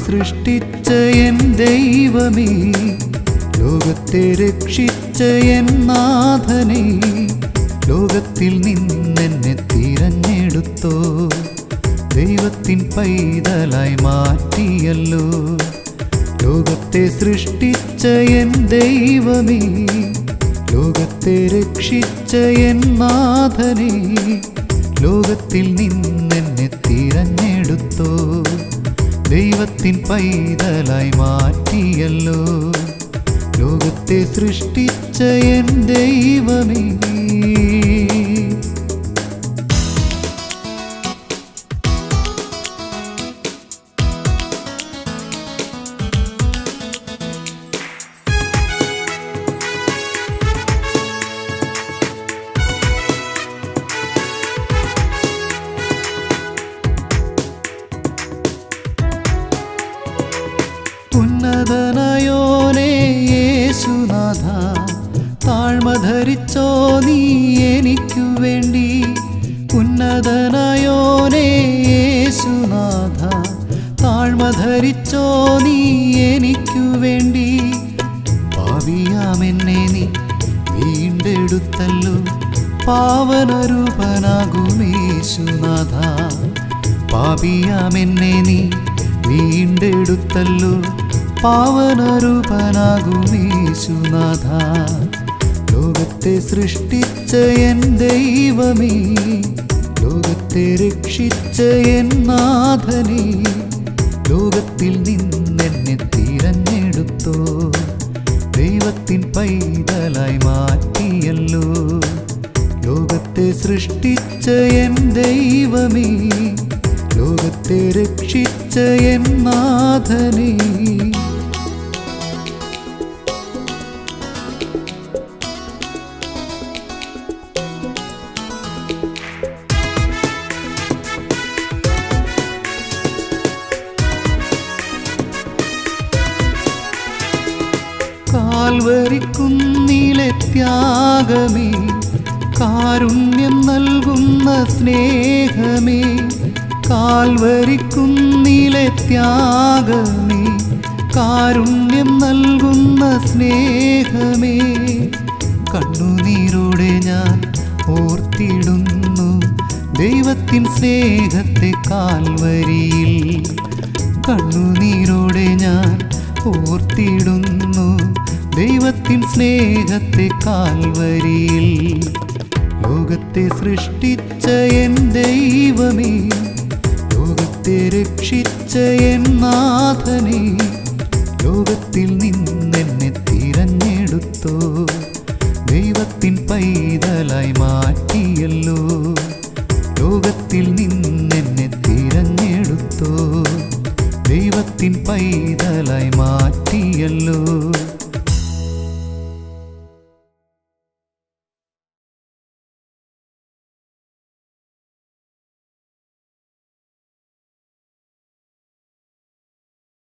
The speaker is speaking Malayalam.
സൃഷ്ടിച്ച എൻ ദൈവമേ, ലോകത്തെ രക്ഷിച്ച എൻ നാഥനേ, ലോകത്തിൽ നിന്നെന്നെ തിരഞ്ഞെടുത്തോ, ദൈവത്തിൻ പൈതലായി മാറ്റിയല്ലോ. ലോകത്തെ സൃഷ്ടിച്ച എൻ ദൈവമേ, ലോകത്തെ രക്ഷിച്ച എൻ നാഥനേ, ലോകത്തിൽ നിന്നെന്നെ തിരഞ്ഞെടുത്തോ, ദൈവത്തിൻ പൈതലായി മാറ്റിയല്ലോ. ലോകത്തെ സൃഷ്ടിച്ച എൻ ദൈവമേ. ഉന്നതനായോനേ യേശുനാഥ, താഴ്മ ധരിച്ചോ നീ എനിക്കു വേണ്ടി. ഉന്നതനായോനേ യേശുനാഥ, താഴ്മ ധരിച്ചോ നീ എനിക്കു വേണ്ടി. പാപിയാമെന്നെ നീ വീണ്ടെടുത്തല്ലോ, പാവനരൂപനാകുമേശുനാഥ. പാപിയാമെന്നെ നീ വീണ്ടെടുത്തല്ലോ, പാവനരൂപനാകുമേശുനാഥ. ലോകത്തെ സൃഷ്ടിച്ച എൻ ദൈവമേ, ലോകത്തെ രക്ഷിച്ച എൻ നാഥനേ, ലോകത്തിൽ നിന്നെന്നെ തിരഞ്ഞെടുത്തോ, ദൈവത്തിൻ പൈതലായി മാറ്റിയല്ലോ. ലോകത്തെ സൃഷ്ടിച്ച എൻ ദൈവമേ, ലോകത്തെ രക്ഷിച്ച എൻ നാഥനേ. കാൽവരിക്കുന്നിലെ ത്യാഗമേ, കാരുണ്യം നൽകുന്ന സ്നേഹമേ. കാൽവരിക്കുന്നിലെ ത്യാഗമേ, കാരുണ്യം നൽകുന്ന സ്നേഹമേ. കണ്ണുനീരോടെ ഞാൻ ഓർത്തിടുന്നു ദൈവത്തിൻ സ്നേഹത്തെ കാൽവരിയിൽ. കണ്ണുനീരോടെ ഞാൻ ഓർത്തിടുന്നു ദൈവത്തിൻ സ്നേഹത്തെ കാൽവരിയിൽ. ലോകത്തെ സൃഷ്ടിച്ച എൻ ദൈവമേ, ലോകത്തെ രക്ഷിച്ച എൻ നാഥനേ, ലോകത്തിൽ നിന്നെന്നെ തിരഞ്ഞെടുത്തോ, ദൈവത്തിൻ പൈതലായി മാറ്റിയല്ലോ. ലോകത്തിൽ നിന്നെന്നെ തിരഞ്ഞെടുത്തോ, ദൈവത്തിൻ പൈതലായി മാറ്റിയല്ലോ.